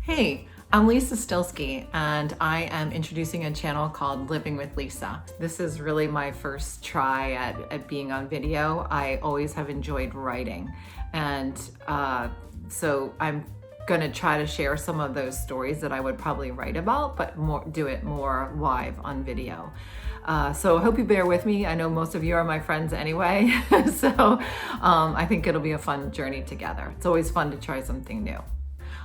Hey, I'm Lisa Stilsky, and I am introducing a channel called Living with Lysa. This is really my first try at being on video. I always have enjoyed writing, and so I'm gonna try to share some of those stories that I would probably write about, but do it more live on video. So I hope you bear with me. I know most of you are my friends anyway, so I think it'll be a fun journey together. It's always fun to try something new.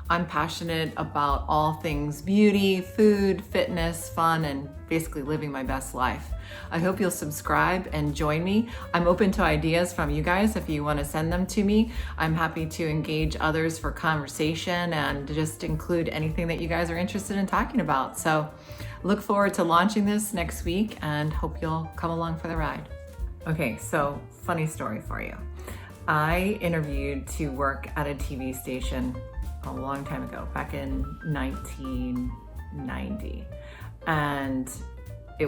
I'm passionate about all things beauty, food, fitness, fun, and basically living my best life. I hope you'll subscribe and join me. I'm open to ideas from you guys if you want to send them to me. I'm happy to engage others for conversation and just include anything that you guys are interested in talking about. So look forward to launching this next week and hope you'll come along for the ride. Okay, so funny story for you. I interviewed to work at a TV station a long time ago, back in 1990. And it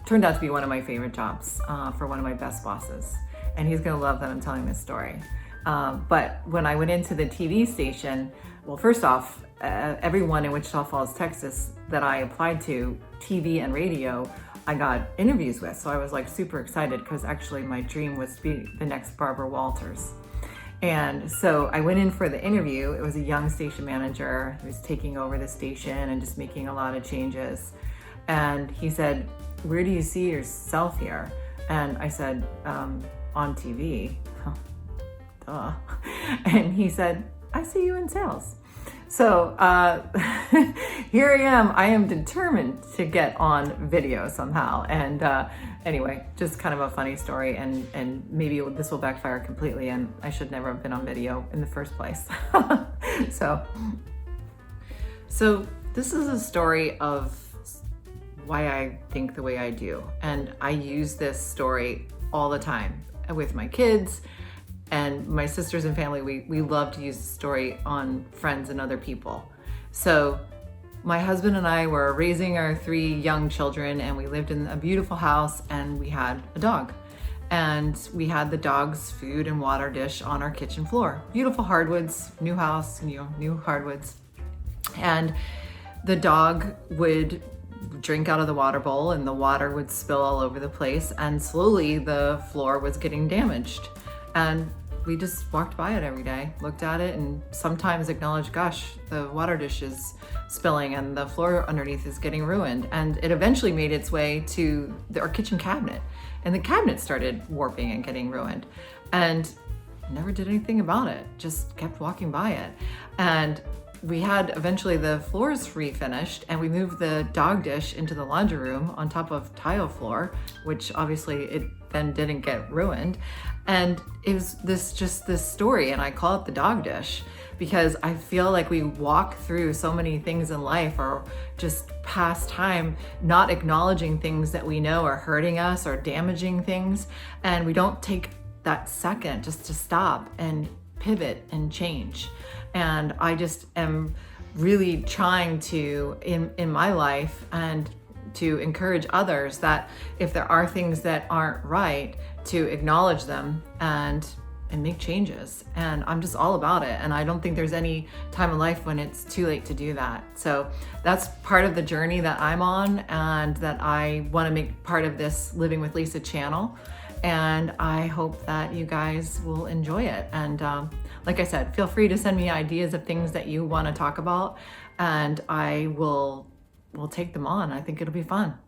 turned out to be one of my favorite jobs for one of my best bosses. And he's gonna love that I'm telling this story. But when I went into the TV station, well, first off, everyone in Wichita Falls, Texas that I applied to, TV and radio, I got interviews with. So I was like super excited because actually my dream was to be the next Barbara Walters. And so I went in for the interview. It was a young station manager who was taking over the station and just making a lot of changes. And he said, "Where do you see yourself here?" And I said, "On TV." Duh. And he said, "I see you in sales." So here I am. I am determined to get on video somehow. And anyway, just kind of a funny story, and maybe this will backfire completely, and I should never have been on video in the first place. So this is a story of why I think the way I do. And I use this story all the time with my kids and my sisters and family. We love to use the story on friends and other people. So my husband and I were raising our 3 young children, and we lived in a beautiful house, and we had a dog. And we had the dog's food and water dish on our kitchen floor. Beautiful hardwoods, new house, new hardwoods. And the dog would drink out of the water bowl, and the water would spill all over the place, and slowly the floor was getting damaged. And we just walked by it every day, looked at it, and sometimes acknowledged, gosh, the water dish is spilling and the floor underneath is getting ruined. And it eventually made its way to our kitchen cabinet, and the cabinet started warping and getting ruined. And never did anything about it, just kept walking by it. And we had eventually the floors refinished, and we moved the dog dish into the laundry room on top of tile floor, which obviously it then didn't get ruined. And it was this story, and I call it the dog dish because I feel like we walk through so many things in life, or just past time, not acknowledging things that we know are hurting us or damaging things, and we don't take that second just to stop and pivot and change. And I just am really trying to, in my life, and to encourage others that if there are things that aren't right, to acknowledge them and make changes. And I'm just all about it. And I don't think there's any time in life when it's too late to do that. So that's part of the journey that I'm on, and that I want to make part of this Living with Lysa channel. And I hope that you guys will enjoy it. And like I said, feel free to send me ideas of things that you want to talk about, and I will take them on. I think it'll be fun.